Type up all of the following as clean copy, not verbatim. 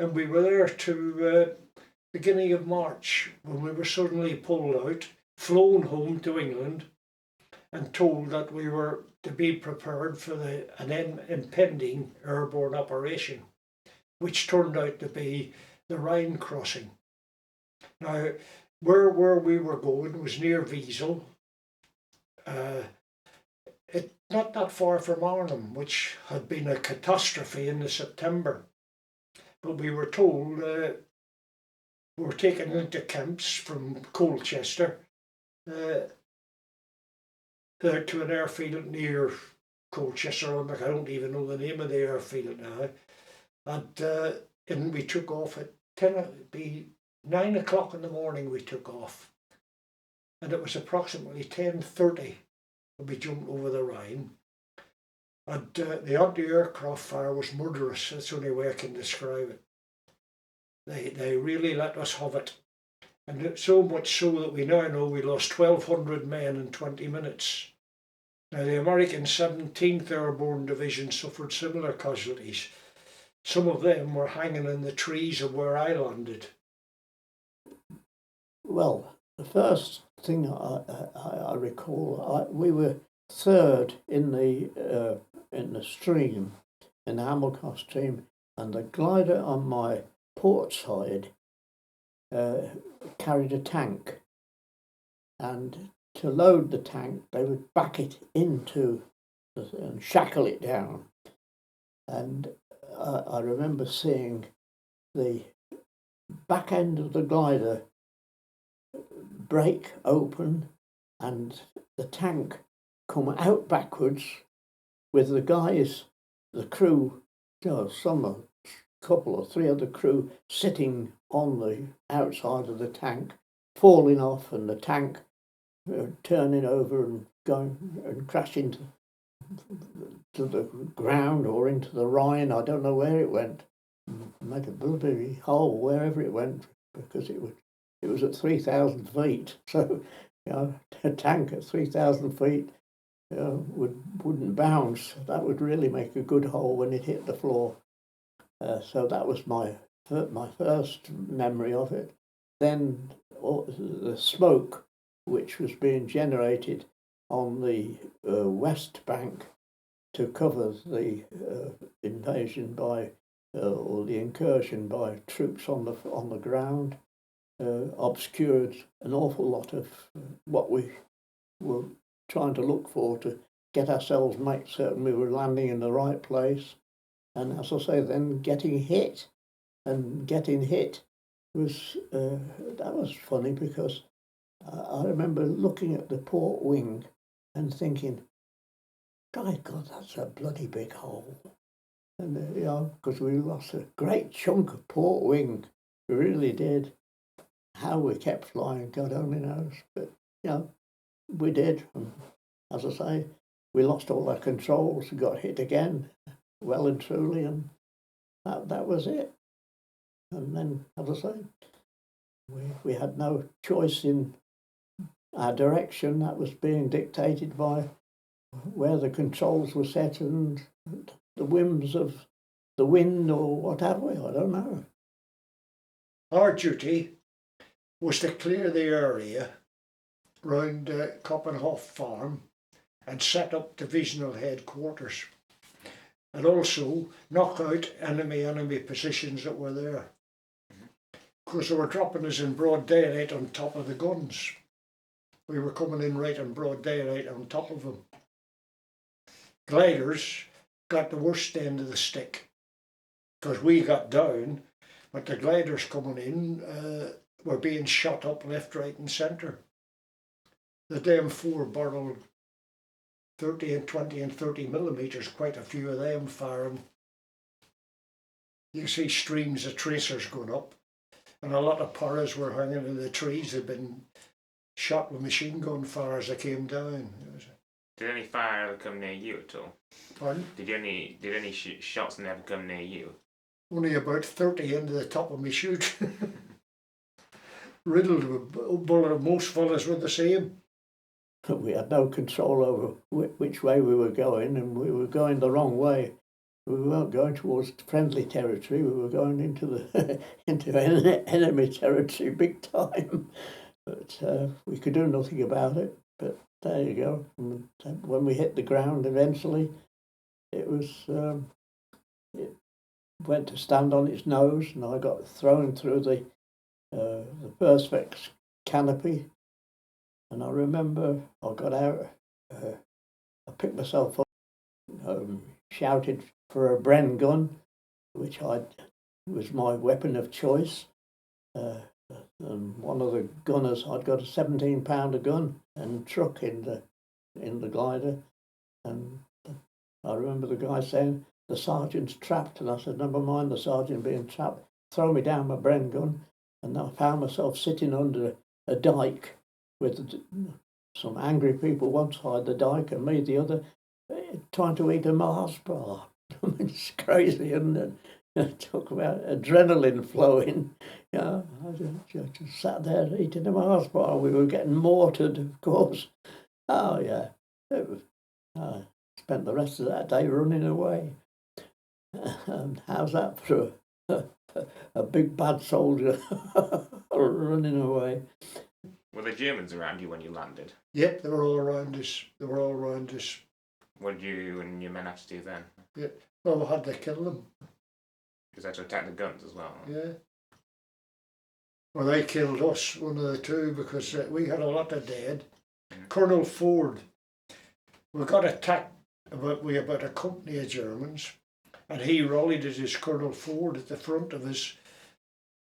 and we were there to beginning of March, when we were suddenly pulled out, flown home to England, and told that we were to be prepared for an impending airborne operation, which turned out to be the Rhine Crossing. Now, where we were going was near Wiesel, not that far from Arnhem, which had been a catastrophe in the September. But we were told we were taken into camps from Colchester to an airfield near Colchester. I don't even know the name of the airfield now. And we took off at 9 o'clock in the morning. We took off, and it was approximately 10:30 when we jumped over the Rhine. And the anti-aircraft fire was murderous. That's the only way I can describe it. They really let us have it. And so much so that we now know we lost 1,200 men in 20 minutes. Now, the American 17th Airborne Division suffered similar casualties. Some of them were hanging in the trees of where I landed. Well, the first thing I recall, we were third in the stream, in the Hamilcar stream, and the glider on my port side carried a tank, and to load the tank they would back it into and shackle it down, and I remember seeing the back end of the glider break open and the tank come out backwards with the guys, the crew, a couple or three of the crew sitting on the outside of the tank, falling off, and the tank turning over and going and crashing to the ground or into the Rhine. I don't know where it went. Made a bloody hole wherever it went, because it was at 3,000 feet. So, a tank at 3,000 feet wouldn't bounce. That would really make a good hole when it hit the floor. So that was my first memory of it. Then the smoke, which was being generated on the west bank to cover the invasion by or the incursion by troops on the ground, obscured an awful lot of what we were trying to look for to get ourselves make certain we were landing in the right place. And as I say, then getting hit was that was funny, because I remember looking at the port wing and thinking, by God, that's a bloody big hole. And because we lost a great chunk of port wing, we really did. How we kept flying, God only knows. But we did. And as I say, we lost all our controls, got hit again, well and truly, and that was it. And then, as I say, we had no choice in our direction. That was being dictated by where the controls were set and the whims of the wind or what have we. I don't know. Our duty was to clear the area round Koppenhof Farm and set up divisional headquarters, and also knock out enemy positions that were there. Because they were dropping us in broad daylight on top of the guns. We were coming in right in broad daylight on top of them. Gliders got the worst end of the stick, because we got down, but the gliders coming in were being shot up left, right and centre. The damn four barrel 30 and 20 and 30 millimetres, quite a few of them firing. You see streams of tracers going up, and a lot of paras were hanging in the trees. They'd been shot with machine gun fire as they came down. Did any fire ever come near you at all? Pardon? Did any shots never come near you? Only about 30 into the top of my chute. Riddled with bullet. Most fellas were the same. We had no control over which way we were going, and we were going the wrong way. we weren't going towards friendly territory. We were going into the into enemy territory big time. But we could do nothing about it. But there you go. And when we hit the ground, eventually, it went to stand on its nose, and I got thrown through the perspex canopy. And I remember I got out, I picked myself up, shouted for a Bren gun, which was my weapon of choice. And one of the gunners, I'd got a 17-pounder gun and truck in the glider, and I remember the guy saying, "The sergeant's trapped," and I said, "Never mind the sergeant being trapped. Throw me down my Bren gun," and I found myself sitting under a dike with some angry people one side the dike and me the other, trying to eat a Mars bar. I mean, it's crazy, isn't it? Talk about adrenaline flowing. Yeah, I just sat there eating a Mars bar. We were getting mortared, of course. Oh yeah, I spent the rest of that day running away. And how's that for a big bad soldier running away? Were the Germans around you when you landed? Yep, they were all around us. They were all around us. What did you and your men have to do then? Yeah. Well, we had to kill them. Because they had to attack the guns as well. Yeah. Well, they killed us, one of the two, because we had a lot of dead. Colonel Ford, we got attacked about a company of Germans, and he rallied as his Colonel Ford at the front of us,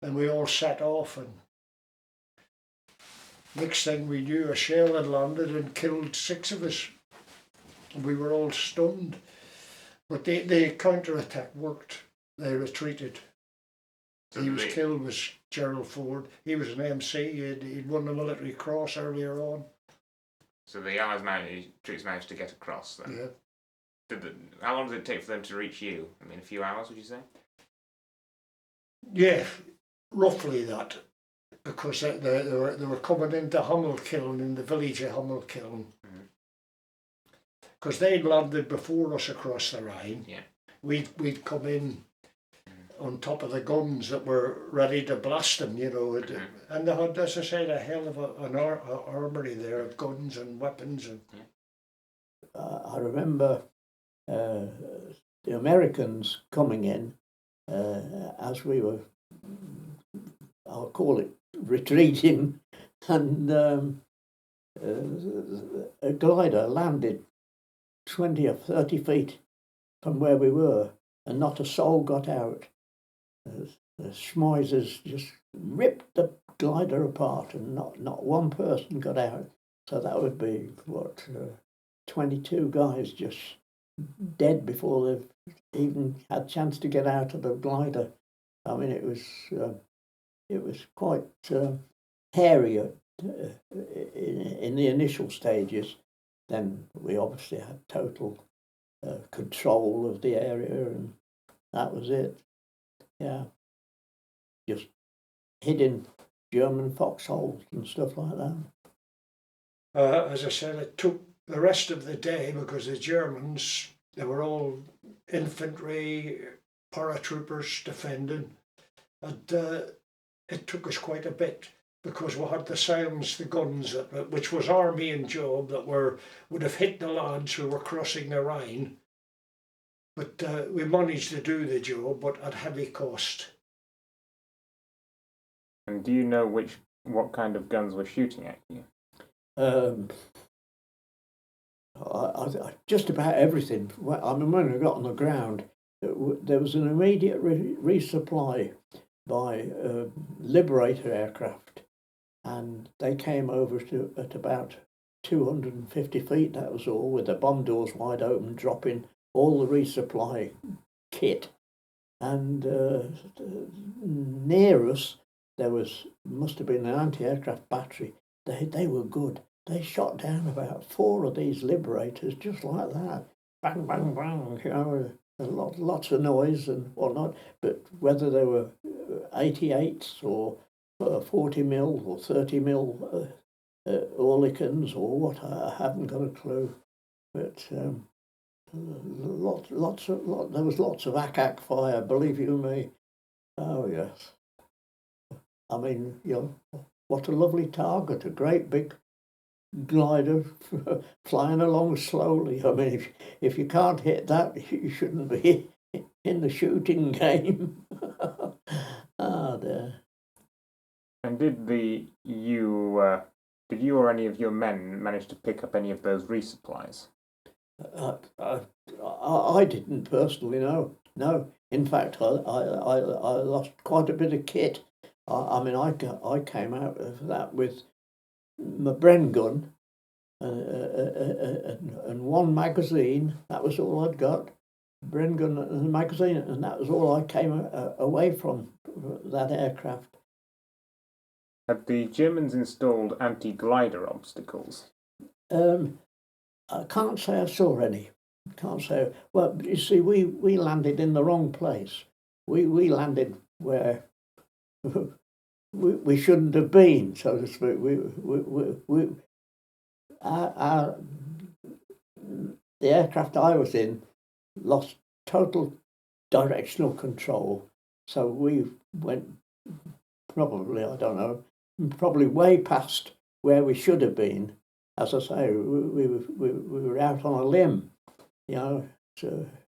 and we all set off, and next thing we knew, a shell had landed and killed 6 of us. And we were all stunned. But the counter-attack worked. They retreated. So he was killed, was Gerald Ford. He was an MC. He'd won the Military Cross earlier on. So the Allies troops managed to get across then? Yeah. How long did it take for them to reach you? I mean, a few hours, would you say? Yeah, roughly that. Because they were coming into Hamilcar, in the village of Hamilcar. Because they'd landed before us across the Rhine. Yeah. We'd come in on top of the guns that were ready to blast them, you know. And they had, as I said, a hell of an armory there of guns and weapons. And I remember the Americans coming in as we were, I'll call it, retreating, and a glider landed 20 or 30 feet from where we were, and not a soul got out. The schmoizers just ripped the glider apart, and not one person got out. So that would be, 22 guys just dead before they've even had a chance to get out of the glider. I mean, it was quite hairy in the initial stages. Then we obviously had total control of the area, and that was it. Yeah, just hidden German foxholes and stuff like that. as I said, it took the rest of the day because the Germans, they were all infantry, paratroopers defending, and it took us quite a bit because we had to silence the guns, which was our main job, that would have hit the lads who were crossing the Rhine. But we managed to do the job, but at heavy cost. And do you know what kind of guns were shooting at you? I just about everything. I mean, when we got on the ground, there was an immediate resupply by Liberator aircraft, and they came over at about 250 feet, that was all, with the bomb doors wide open, dropping all the resupply kit. And near us, must have been an anti-aircraft battery. They were good. They shot down about 4 of these Liberators just like that. Bang, bang, bang, you know, lots of noise and whatnot. But whether they were 88s or 40 mil or 30 mil Oerlikons or what, I haven't got a clue. But There was lots of ack fire, believe you me. Oh yes. I mean, what a lovely target, a great big glider flying along slowly. I mean, if you can't hit that, you shouldn't be in the shooting game. Ah, dear. And did you or any of your men manage to pick up any of those resupplies? I didn't personally, no. In fact, I lost quite a bit of kit. I mean, I came out of that with my Bren gun and one magazine. That was all I'd got. Bren gun and a magazine, and that was all I came away from that aircraft. Had the Germans installed anti-glider obstacles? I can't say I saw any. Can't say. Well, you see, we landed in the wrong place. We landed where we shouldn't have been, so to speak. The aircraft I was in lost total directional control, so we went probably, I don't know, probably way past where we should have been. As I say, we were out on a limb,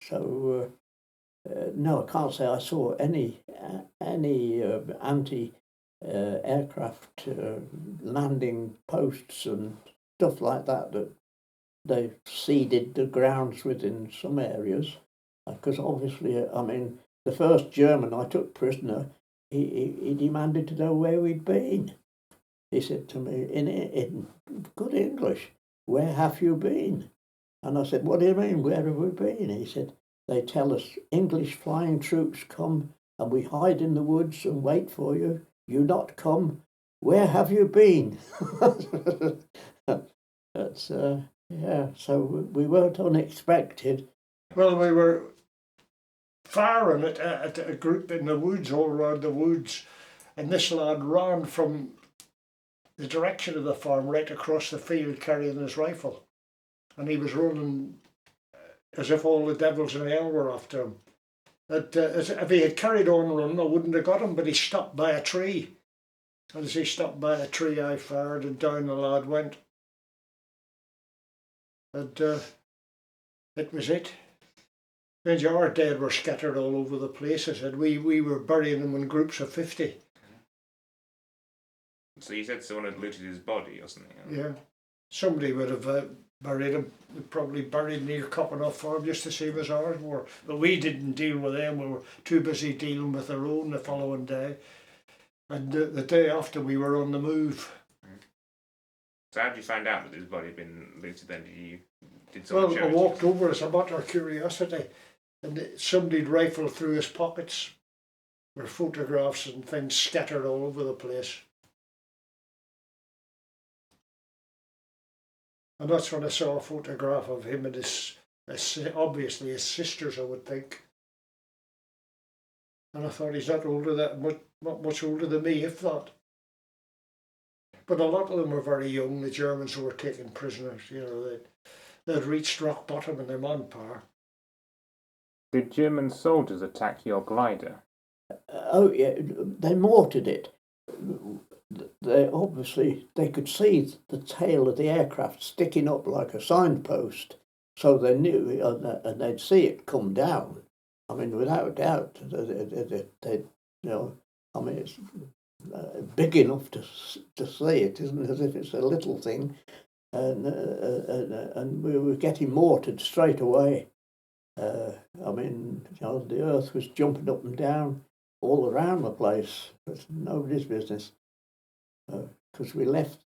So no, I can't say I saw any anti-aircraft landing posts and stuff like that they seeded the grounds with in some areas. Because obviously, I mean, the first German I took prisoner, he demanded to know where we'd been. He said to me in good English, "Where have you been?" And I said, "What do you mean, where have we been?" He said, "They tell us English flying troops come and we hide in the woods and wait for you. You not come. Where have you been?" That's, yeah, so we weren't unexpected. Well, we were firing at a group in the woods, all around the woods, and this lad ran from the direction of the farm right across the field carrying his rifle. And he was running as if all the devils in hell were after him. If he had carried on running, I wouldn't have got him, but he stopped by a tree. And as he stopped by a tree, I fired, and down the lad went. And it was it. And our dead were scattered all over the place. I said we were burying them in groups of 50. So you said someone had looted his body or something? Yeah. Somebody would have buried him, probably buried near Coppenough Farm, just the same as ours were. But we didn't deal with them. We were too busy dealing with our own the following day. And the day after, we were on the move. So how did you find out that his body had been looted then? Well, I walked over as a matter of curiosity, and somebody'd rifled through his pockets. There were photographs and things scattered all over the place. And that's when I saw a photograph of him and obviously his sisters, I would think. And I thought, he's not much older than me, if that. But a lot of them were very young, the Germans who were taken prisoners. They'd reached rock bottom in their manpower. Did German soldiers attack your glider? Oh yeah, they mortared it. They could see the tail of the aircraft sticking up like a signpost, so they knew, and they'd see it come down. I mean, without doubt, I mean, it's big enough to see it, isn't it? As if it's a little thing, and we were getting mortared straight away. I mean, the earth was jumping up and down all around the place. It's nobody's business. Because we left,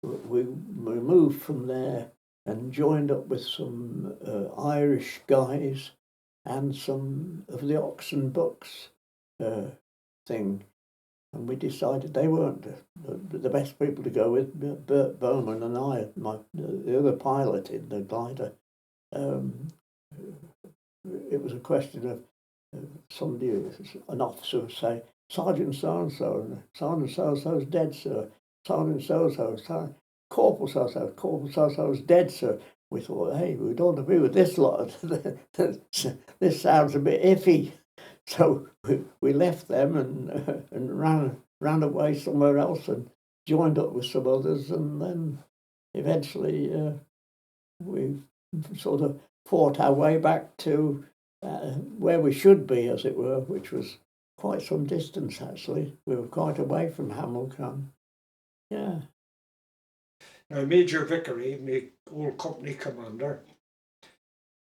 we moved from there and joined up with some Irish guys and some of the oxen bucks thing, and we decided they weren't the best people to go with. Bert Bowman and I, the other pilot in the glider. It was a question of somebody, an officer would say, "Sergeant so-and-so, Sergeant so-and-so's dead, sir. Sergeant so-and-so, Corporal so-and-so, Corporal so-and-so's dead, sir." we thought, hey, we don't want to be with this lot. This sounds a bit iffy. So we left them and ran away somewhere else and joined up with some others, and then eventually we sort of fought our way back to where we should be, as it were, which was quite some distance, actually. We were quite away from Hamilcar. Yeah. Now, Major Vickery, my old company commander,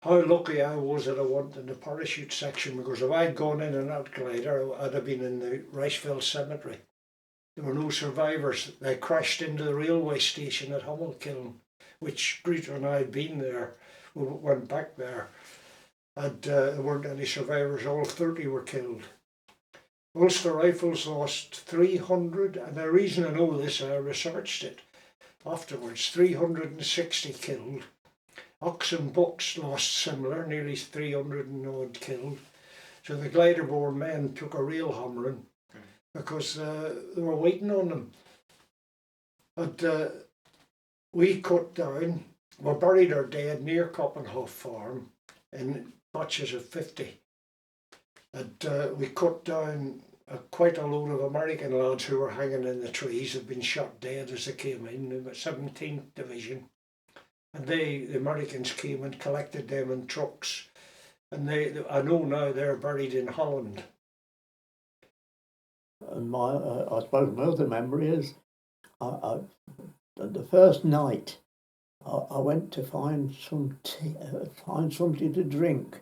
how lucky I was that I went in the parachute section, because if I'd gone in and out glider, I'd have been in the Riceville Cemetery. There were no survivors. They crashed into the railway station at Hamilcar, which Greeter and I had been there. We went back there, and there weren't any survivors. All 30 were killed. Ulster Rifles lost 300, and the reason I know this, I researched it afterwards, 360 killed. Oxen Bucks lost similar, nearly 300 and odd killed. So the Glider-borne men took a real hammering because they were waiting on them. And we cut down, we buried our dead near Coppenhof Farm in batches of 50. And we cut down quite a load of American lads who were hanging in the trees, had been shot dead as they came in the 17th Division. And the Americans came and collected them in trucks. And I know now they're buried in Holland. And I suppose my other memory is, the first night, I went to find some tea, find something to drink,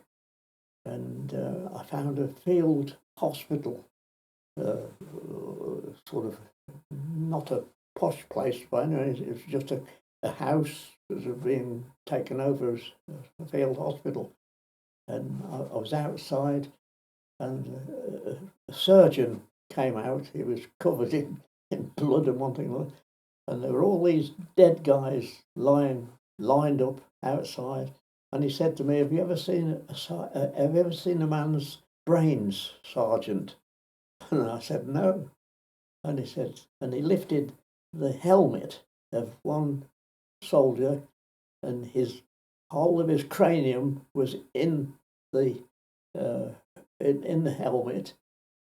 and I found a field hospital, sort of not a posh place, but anyway, it was just a house that was being taken over as a field hospital. And I was outside, and a surgeon came out. He was covered in blood and one thing like that. And there were all these dead guys lined up outside. And he said to me, "Have you ever seen a man's brains, Sergeant?" And I said, "No." And he said, and he lifted the helmet of one soldier, and his whole of his cranium was in the helmet,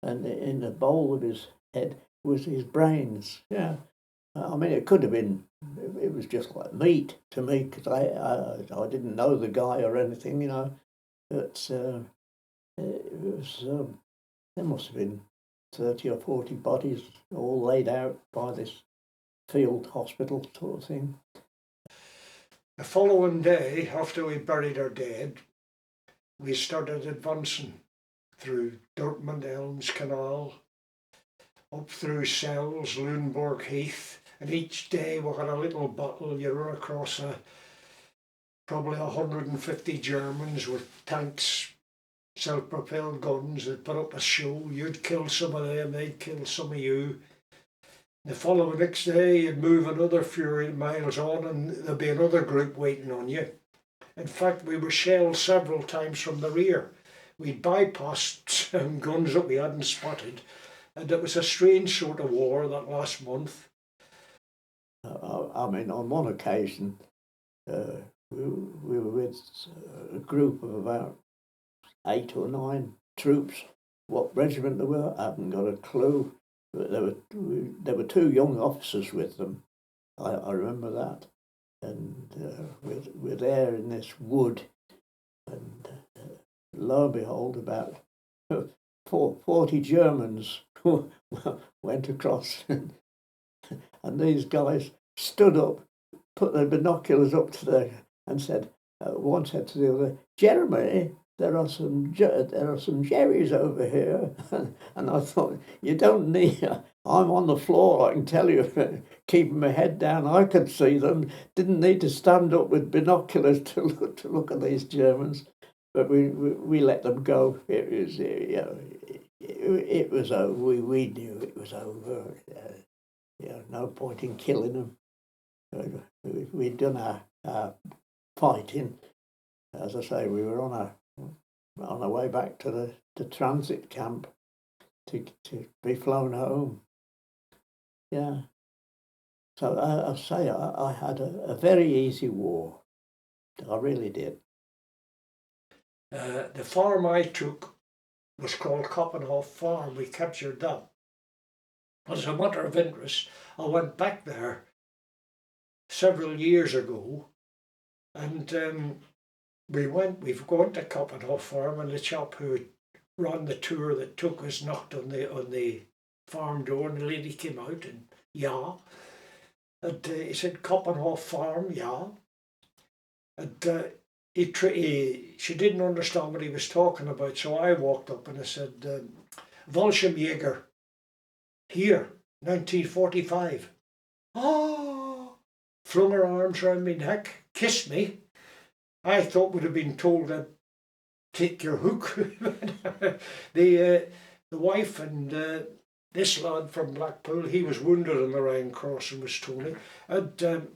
and in the bowl of his head was his brains. Yeah, I mean, it could have been. It was just like meat to me, because I didn't know the guy or anything, you know. But it was there must have been 30 or 40 bodies all laid out by this field hospital sort of thing. The following day, after we buried our dead, we started advancing through Dortmund Elms Canal, up through Sells, Lüneburg Heath, and each day we had a little battle. You run across probably 150 Germans with tanks, self-propelled guns. They'd put up a show. You'd kill some of them, they'd kill some of you. The following next day, you'd move another few miles on, and there'd be another group waiting on you. In fact, we were shelled several times from the rear. We'd bypassed some guns that we hadn't spotted, and it was a strange sort of war that last month. I mean, on one occasion, we were with a group of about 8 or 9 troops. What regiment they were, I haven't got a clue. But there were 2 young officers with them. I remember that. And we're there in this wood, and lo and behold, about 40 Germans went across, and these guys stood up, put their binoculars up to their, and said, one said to the other, "Jeremy, there are some Jerrys over here." And I thought, you don't need. I'm on the floor, I can tell you, keeping my head down. I could see them. Didn't need to stand up with binoculars to look at these Germans. But we let them go. It was it was over. We knew it was over. No point in killing them. We'd done our fighting. As I say, we were on our way back to the transit camp to be flown home. Yeah. So I say I had a very easy war. I really did. The farm I took was called Coppenhoff Farm. We captured that. As a matter of interest, I went back there several years ago, and we've gone to Coppenhoff Farm, and the chap who ran the tour that took us knocked on the farm door, and the lady came out and and he said, "Coppenhoff Farm, yeah." And she didn't understand what he was talking about, so I walked up and I said, "Fallschirmjäger, here, 1945. Oh, flung her arms round my neck, kissed me. I thought would have been told to take your hook. The wife and this lad from Blackpool, he was wounded on the Rhine Crossing, was Tony, and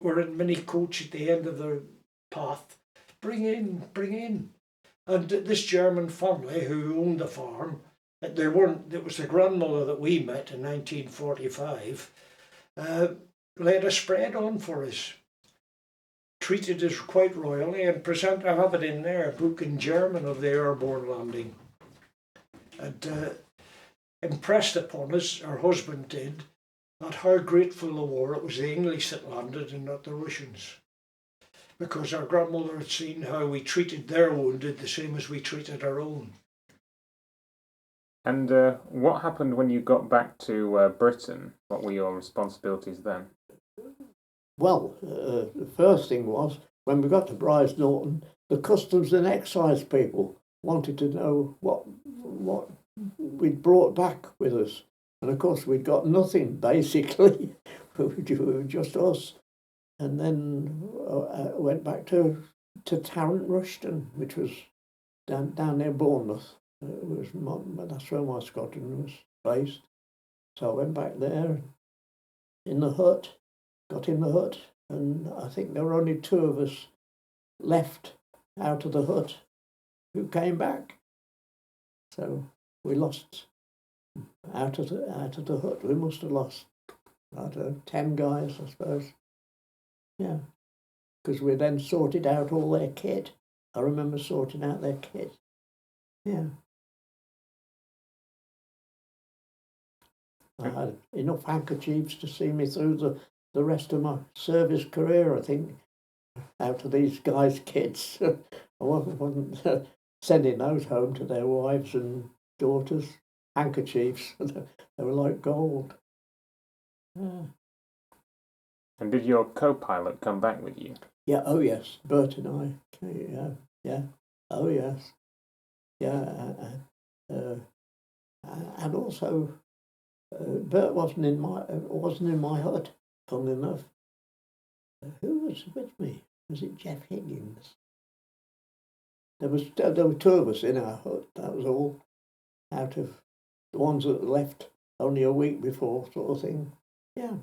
were in mini coach at the end of the path. Bring in, bring in. And this German family who owned the farm, it was the grandmother that we met in 1945, laid a spread on for us. Treated us quite royally, and I have it in there, a book in German of the airborne landing. And impressed upon us, our husband did, that how grateful they were it was the English that landed and not the Russians. Because our grandmother had seen how we treated their wounded the same as we treated our own. And what happened when you got back to Britain? What were your responsibilities then? Well, the first thing was, when we got to Bryce Norton, the customs and excise people wanted to know what we'd brought back with us. And of course, we'd got nothing, basically. We were just us. And then I went back to Tarrant Rushton, which was down near Bournemouth. That's where my squadron was based. So I went back there in the hut, got in the hut, and I think there were only two of us left out of the hut who came back. So we lost out of the hut. We must have lost, I don't know, 10 guys, I suppose. Yeah, because we then sorted out all their kit. I remember sorting out their kit. Yeah. I had enough handkerchiefs to see me through the rest of my service career, I think, out of these guys' kits. I wasn't sending those home to their wives and daughters. Handkerchiefs, they were like gold. Yeah. And did your co-pilot come back with you? Yeah, oh yes, Bert and I. Yeah, oh yes. Yeah, and also Bert wasn't in my hut, funnily enough. Who was with me? Was it Jeff Higgins? There were two of us in our hut, that was all, out of the ones that left only a week before, sort of thing. Yeah.